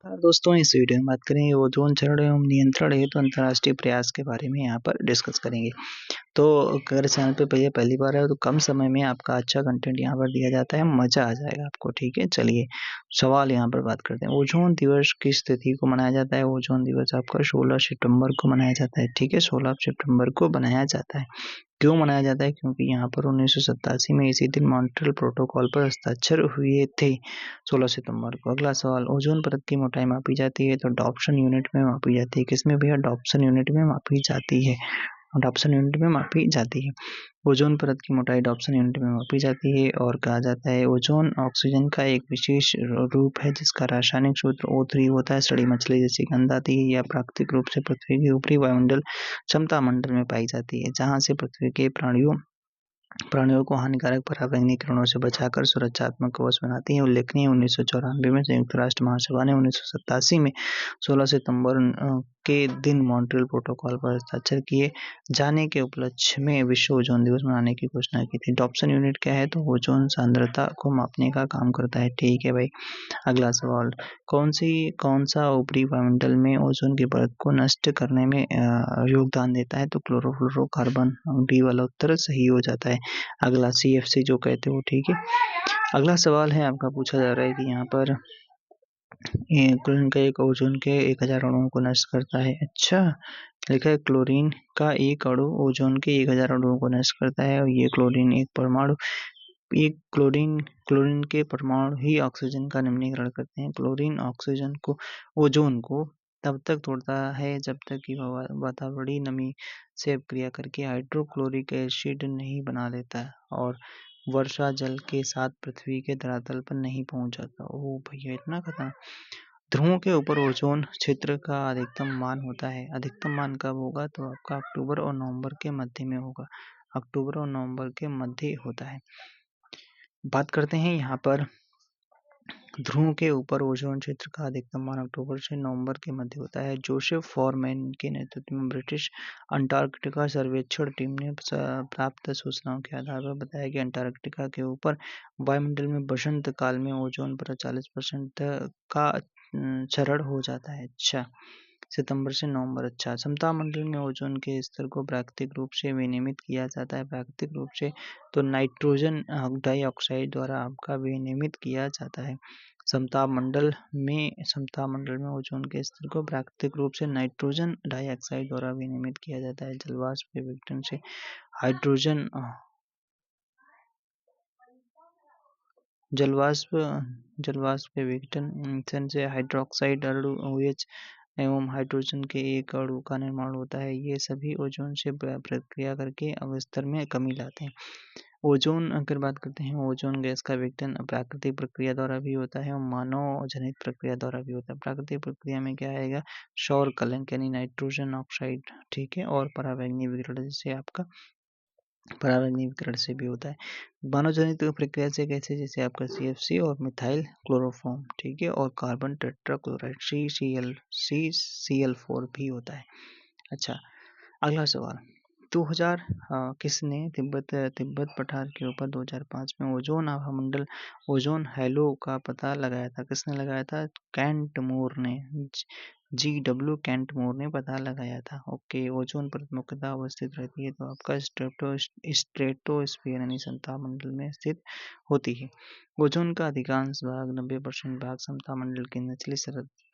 दोस्तों, इस वीडियो में बात करेंगे ओजोन क्षरण एवं नियंत्रण हेतु अंतर्राष्ट्रीय प्रयास के बारे में यहाँ पर डिस्कस करेंगे। तो अगर चैनल पे पहली बार है तो कम समय में आपका अच्छा कंटेंट यहाँ पर दिया जाता है, मज़ा आ जाएगा आपको। ठीक है, चलिए सवाल यहाँ पर बात करते हैं। ओजोन दिवस किस तिथि को मनाया जाता है? ओजोन दिवस आपका 16 सितंबर को मनाया जाता है। ठीक है, 16 सितंबर को बनाया जाता है। क्यों मनाया जाता है? क्योंकि यहाँ पर 1987 में इसी दिन मॉन्ट्रियल प्रोटोकॉल पर हस्ताक्षर हुए थे, 16 सितंबर को। अगला सवाल, ओजोन परत की मोटाई मापी जाती है तो डॉप्सन यूनिट में मापी जाती है। किसमें भैया? डॉप्सन यूनिट में मापी जाती है। डॉप्सन यूनिट में मापी जाती है। ओजोन परत की मोटाई डॉप्सन यूनिट में मापी जाती है और कहा जाता है ओजोन ऑक्सीजन का एक विशेष रूप है जिसका रासायनिक सूत्र O3 होता है। सड़ी मछली जैसी गंध आती है। यह प्राकृतिक रूप से पृथ्वी के ऊपरी वायुमंडल क्षमता मंडल में पाई जाती है, जहाँ से पृथ्वी के प्राणियों को हानिकारक पराबैंगनी किरणों से बचाकर सुरक्षात्मक कवच बनाती है। उल्लेखनीय 1994 में संयुक्त राष्ट्र महासभा ने 1987 में 16 सितंबर के दिन मॉन्ट्रियल प्रोटोकॉल पर हस्ताक्षर किए जाने के उपलक्ष्य में विश्व ओजोन दिवस मनाने की घोषणा की थी। डॉप्सन यूनिट क्या है? तो ओजोन सांद्रता को मापने का काम करता है। ठीक है भाई। अगला सवाल, कौन सा ऊपरी वायुमंडल में ओजोन की परत को नष्ट करने में योगदान देता है? तो क्लोरोफ्लोरोकार्बन। डी वाला उत्तर सही हो जाता है। अगला CFC जो कहते हो। ठीक है, अगला सवाल है आपका, पूछा जा रहा है कि यहाँ पर क्लोरीन का एक ओजोन के 1000 अणुओं को नष्ट करता है। अच्छा, लिखा है क्लोरीन का एक अणु ओजोन के 1000 अणुओं को नष्ट करता है और ये क्लोरीन के परमाणु ही ऑक्सीजन का निम्नीकरण करते हैं। क्लोरीन ओजोन को तब तक तोड़ता है जब तक कि वह वातावरणीय नमी से अपक्रिया करके हाइड्रोक्लोरिक एसिड नहीं बना लेता और वर्षा जल के साथ पृथ्वी के धरातल पर नहीं पहुंच जाता। ओह भैया, इतना खतरनाक। ध्रुवों के ऊपर ओजोन क्षेत्र का अधिकतम मान होता है। अधिकतम मान कब होगा? तो आपका अक्टूबर और नवंबर के मध्य में होगा। अक्टूबर और नवंबर के मध्य होता है। बात करते हैं यहाँ पर ध्रुव के ऊपर ओजोन क्षेत्र का अधिकतम मान अक्टूबर से नवंबर के मध्य होता है। जोसेफ फॉरमैन के नेतृत्व में ब्रिटिश अंटार्कटिका सर्वेक्षण टीम ने प्राप्त सूचनाओं के आधार पर बताया कि अंटार्कटिका के ऊपर वायुमंडल में वसंत काल में ओजोन पर 40% का क्षरण हो जाता है। अच्छा, सितंबर से नवंबर। अच्छा, समताप मंडल में ओजोन के स्तर को प्राकृतिक रूप से विनियमित किया जाता है। प्राकृतिक रूप से तो नाइट्रोजन डाइऑक्साइड द्वारा आपका विनियमित किया जाता है। समताप मंडल में ओजोन के स्तर को प्राकृतिक रूप से नाइट्रोजन डाइऑक्साइड द्वारा विनियमित किया जाता है। जलवाष्प के विघटन से जलवाष्प के विघटन से हाइड्रोक्साइड अणु OH एवं हाइड्रोजन के एक अणु का निर्माण होता है। ये सभी ओजोन से प्रक्रिया करके स्तर में कमी लाते हैं। ओजोन अगर बात करते हैं, ओजोन गैस का विघटन प्राकृतिक प्रक्रिया द्वारा भी होता है और मानव जनित प्रक्रिया द्वारा भी होता है। प्राकृतिक प्रक्रिया में क्या आएगा? सौर कलंक यानी नाइट्रोजन ऑक्साइड। ठीक है, और पराबैंगनी विकिरण से भी होता है। मानव जनित प्रक्रिया से कैसे? जैसे आपका CFC और मिथाइल क्लोरोफॉर्म। ठीक है, और कार्बन टेट्राक्लोराइड CCl4 भी होता है। अच्छा, अगला सवाल, 2000 किसने तिब्बत पठार के ऊपर 2005 में ओजोन हैलो का पता लगाया था? किसने लगाया था? कैंटमूर ने। GW कैंटमूर ने पता लगाया था। ओके, ओजोन परत मुख्यतः अवस्थित रहती है तो आपका स्ट्रेटोस्फीयर यानी समताप मंडल में स्थित होती है। ओजोन का अधिकांश भाग 90% भाग समताप मंडल की निचली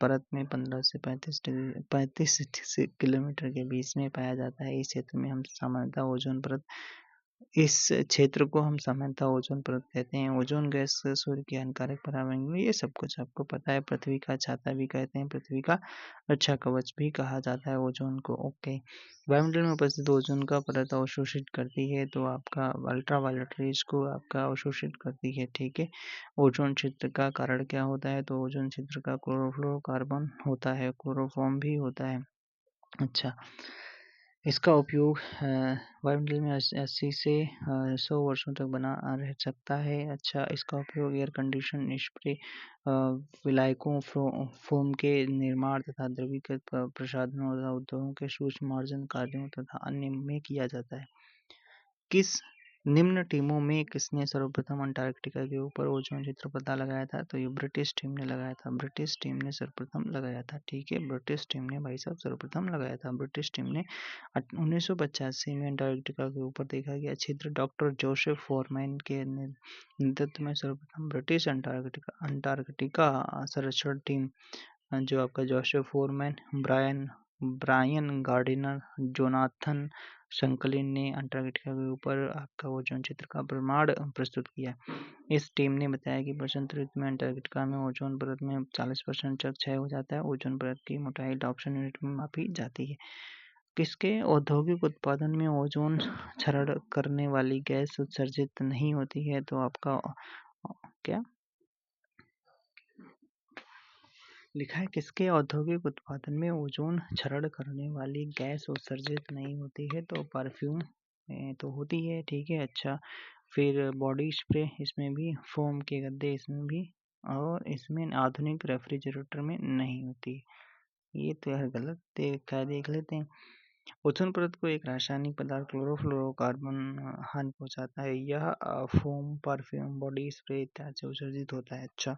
परत में 15 से 35 किलोमीटर के बीच में पाया जाता है। इस क्षेत्र को हम सामान्यतः ओजोन परत कहते हैं। ओजोन गैस सूर्य की हानिकारक पराबैंगनी, ये सब कुछ आपको पता है। पृथ्वी का छाता भी कहते हैं, पृथ्वी का रक्षा कवच भी कहा जाता है ओजोन को। ओके, वायुमंडल में उपस्थित ओजोन का परत अवशोषित करती है तो आपका अल्ट्रावायलेट रेज को आपका अवशोषित करती है। ठीक है, ओजोन क्षेत्र का कारण क्या होता है? तो ओजोन क्षेत्र का क्लोरोफ्लोरोकार्बन होता है, क्लोरोफॉर्म भी होता है। अच्छा, इसका उपयोग वायुमंडल में 80 से 100 वर्षों तक बना रह सकता है। अच्छा, इसका उपयोग एयर कंडीशन स्प्रे, विलायकों, फोम के निर्माण तथा द्रवीकृत प्रसाधनों तथा उद्योगों के सूक्ष्म मार्जन कार्यों तथा अन्य में किया जाता है। किस निम्न टीमों में किसने सर्वप्रथम अंटार्कटिका के ऊपर ओजोन क्षेत्र पता लगाया था? तो ये ब्रिटिश टीम ने लगाया था। ब्रिटिश टीम ने सर्वप्रथम लगाया था। ठीक है, ब्रिटिश टीम ने भाई साहब सर्वप्रथम लगाया था। ब्रिटिश टीम ने 1985 में अंटार्कटिका के ऊपर देखा गया क्षेत्र डॉक्टर जोसेफ फोरमैन के नेतृत्व में सर्वप्रथम ब्रिटिश अंटार्कटिका सर्वेक्षण टीम जो आपका Joseph Foreman, Brian Gardiner, Jonathan Shanklin ने अंटार्कटिका के ऊपर आपका ओजोन क्षेत्र का प्रमाण प्रस्तुत किया। इस टीम ने बताया कि बसंत ऋतु में अंटार्कटिका में ओजोन परत में 40% तक क्षय हो जाता है। ओजोन परत की मोटाई डॉप्सन यूनिट में मापी जाती है। किसके औद्योगिक उत्पादन में ओजोन क्षरण करने वाली गैस उत्सर्जित नहीं होती है? तो आपका क्या लिखा है, किसके औद्योगिक उत्पादन में ओजोन क्षरण करने वाली गैस उत्सर्जित नहीं होती है? तो परफ्यूम में तो होती है। ठीक है, अच्छा, फिर बॉडी स्प्रे, इसमें भी फोम के गद्दे, इसमें भी, और इसमें आधुनिक रेफ्रिजरेटर में नहीं होती। ये तो यार गलत देख लेते हैं। ओजोन परत को एक रासायनिक पदार्थ क्लोरोफ्लोरोकार्बन हानि पहुंचाता है। यह फोम, परफ्यूम, बॉडी स्प्रे इत्यादि से उत्सर्जित होता है। अच्छा,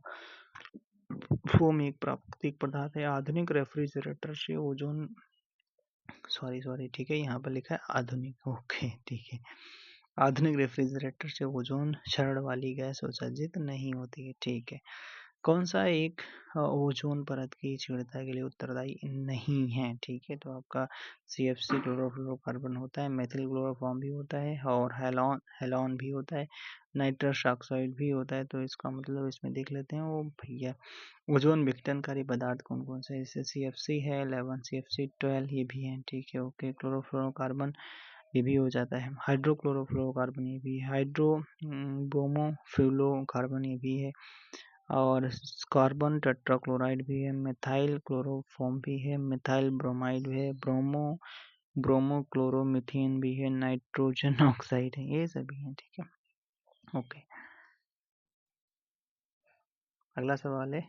फोम एक प्राकृतिक पदार्थ है। आधुनिक रेफ्रिजरेटर से ओजोन सॉरी ठीक है, यहाँ पर लिखा है आधुनिक। ओके ठीक है, आधुनिक रेफ्रिजरेटर से ओजोन क्षरण वाली गैस उत्सर्जित नहीं होती है। ठीक है, कौन सा एक ओजोन परत की क्षीणता के लिए उत्तरदायी नहीं है? ठीक है, तो आपका CFC क्लोरोफ्लोरोकार्बन होता है, मेथिल क्लोरोफॉर्म भी होता है, और हेलॉन भी होता है, नाइट्रस ऑक्साइड भी होता है। तो इसका मतलब इसमें देख लेते हैं वो भैया, ओजोन विघटनकारी पदार्थ कौन कौन से? जैसे CFC है, 11 CFC 12 ये भी है। ठीक है, ओके, क्लोरोफ्लोरोकार्बन ये भी हो जाता है, हाइड्रोक्लोरोफ्लोरोकार्बन ये भी है, हाइड्रो ब्रोमोफ्लोरोकार्बन ये भी है, और कार्बन टेट्राक्लोराइड भी है, मिथाइल क्लोरोफॉर्म भी है, मिथाइल ब्रोमाइड भी है, ब्रोमोक्लोरोमीथेन भी है, नाइट्रोजन ऑक्साइड है, ये सभी हैं। ठीक है, ओके, अगला सवाल है,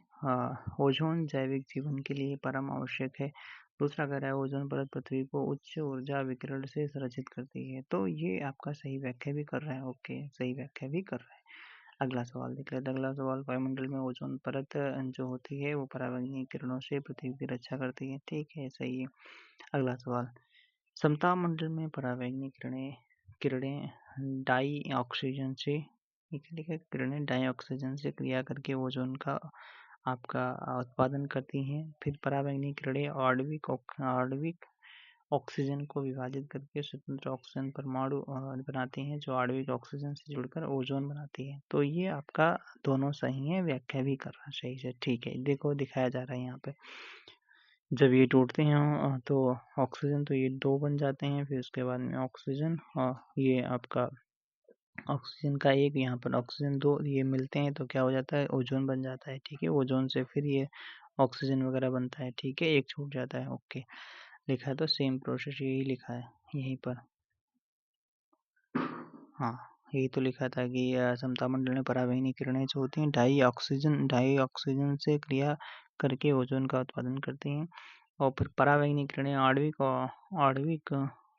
ओजोन जैविक जीवन के लिए परम आवश्यक है। दूसरा कह रहा है ओजोन परत पृथ्वी को उच्च ऊर्जा विकिरण से संरक्षित करती है। तो ये आपका सही व्याख्या भी कर रहा है। ओके, सही व्याख्या भी कर रहा है। अगला सवाल देख लेते हैं। अगला सवाल, वायुमंडल में ओजोन परत जो होती है वो पराबैंगनी किरणों से पृथ्वी की रक्षा करती है। ठीक है, सही है। अगला सवाल, समताप मंडल में पराबैंगनी किरणें किरणें डाई ऑक्सीजन से किरणें डाई ऑक्सीजन से क्रिया करके ओजोन का आपका उत्पादन करती हैं। फिर पराबैंगनी किरणें आणविक ऑक्सीजन को विभाजित करके स्वतंत्र ऑक्सीजन परमाणु बनाती हैं, जो आणविक ऑक्सीजन से जुड़कर ओजोन बनाती है। तो ये आपका दोनों सही है, व्याख्या भी करना सही से। ठीक है, देखो दिखाया जा रहा है यहाँ पे, जब ये टूटते हैं तो ऑक्सीजन तो ये दो बन जाते हैं, फिर उसके बाद में ऑक्सीजन ये आपका ऑक्सीजन का एक, यहाँ पर ऑक्सीजन दो, ये मिलते हैं तो क्या हो जाता है, ओजोन बन जाता है। ठीक है, ओजोन से फिर ये ऑक्सीजन वगैरह बनता है। ठीक है, एक छूट जाता है। ओके, लिखा है तो सेम प्रोसेस यही लिखा है यहीं पर। हाँ, यही तो लिखा था कि समताप मंडल में पराबैंगनी किरणें जो होती हैं डाई ऑक्सीजन से क्रिया करके ओजोन का उत्पादन करती हैं, और फिर पराबैंगनी किरणें आणविक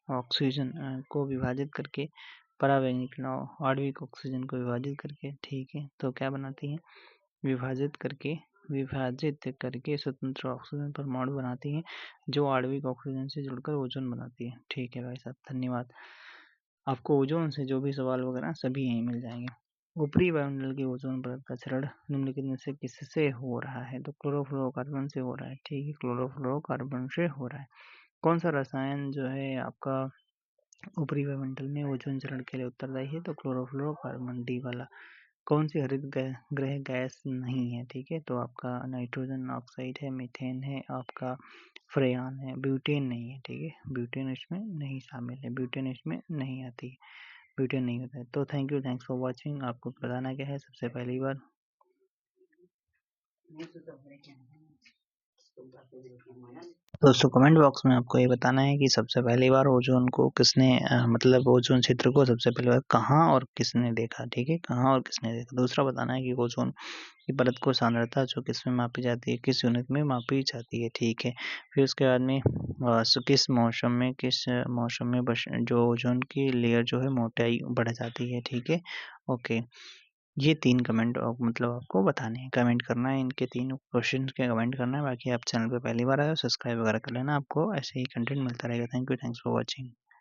ऑक्सीजन को विभाजित करके पराबैंगनी किरणें आणविक ऑक्सीजन को विभाजित करके, ठीक है, तो क्या बनाती हैं, विभाजित करके स्वतंत्र ऑक्सीजन परमाणु बनाती हैं, जो आणविक ऑक्सीजन से जुड़कर ओजोन बनाती है। ठीक है भाई साहब, धन्यवाद। आपको ओजोन से जो भी सवाल वगैरह सभी यहीं मिल जाएंगे। ऊपरी वायुमंडल की ओजोन परत का क्षरण निम्नलिखित में से किससे हो रहा है? तो क्लोरोफ्लोरोकार्बन से हो रहा है। ठीक है, क्लोरोफ्लोरोकार्बन से हो रहा है। कौन सा रसायन जो है आपका ऊपरी वायुमंडल में ओजोन क्षरण के लिए उत्तरदायी है? तो क्लोरोफ्लोरोकार्बन, डी वाला। कौन सी हरित गृह गैस नहीं है? ठीक है, तो आपका नाइट्रोजन ऑक्साइड है, मीथेन है, आपका फ्रेयान है, ब्यूटेन नहीं है। ठीक है, ब्यूटेन इसमें नहीं शामिल है, ब्यूटेन इसमें नहीं आती है, ब्यूटेन नहीं होता है। तो थैंक्स फॉर वॉचिंग। आपको बताना क्या है, सबसे पहली बार दोस्तों कमेंट बॉक्स में आपको ये बताना है कि सबसे पहली बार ओज़ोन को किसने मतलब ओज़ोन क्षेत्र को सबसे पहली बार कहाँ और किसने देखा, ठीक है? कहाँ और किसने देखा। दूसरा बताना है कि ओज़ोन की परत को सांद्रता जो किसमें मापी जाती है, किस यूनिट में मापी जाती है, ठीक है? फिर उसके बाद में किस मौसम में जो ओज़ोन की लेयर जो है मोटाई बढ़ जाती है, ठीक है? ओके। ये 3 कमेंट मतलब आपको बताने हैं, कमेंट करना है इनके तीनों क्वेश्चंस के कमेंट करना है। बाकी आप चैनल पे पहली बार आए हो सब्सक्राइब वगैरह कर लेना, आपको ऐसे ही कंटेंट मिलता रहेगा। Thank you, thanks for watching.